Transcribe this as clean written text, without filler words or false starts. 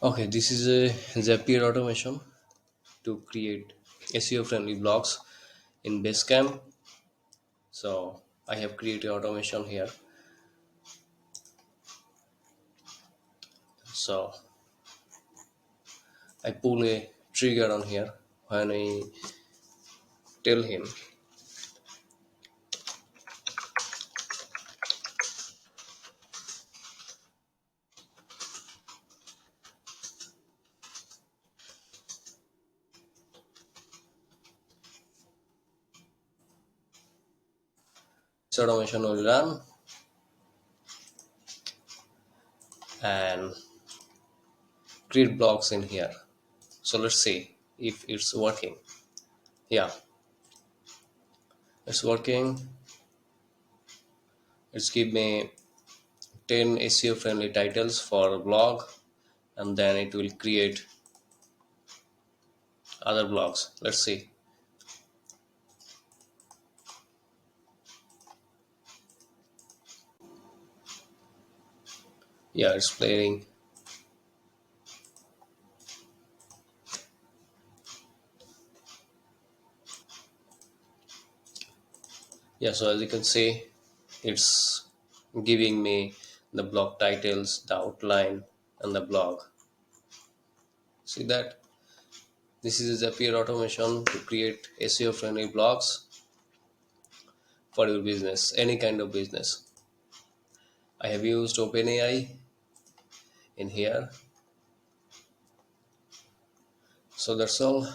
Okay, this is a Zapier automation to create SEO friendly blogs in Basecamp. So I have created automation here. So I pull a trigger on here when I tell him this automation will run and create blogs in here. So let's see if it's working. Yeah, it's working. It's give me 10 SEO friendly titles for a blog, and then it will create other blogs. Let's see. Yeah, it's playing. Yeah, so as you can see, it's giving me the blog titles, the outline, and the blog. See that? This is a Zapier automation to create SEO friendly blogs for your business, any kind of business. I have used OpenAI in here. So that's all.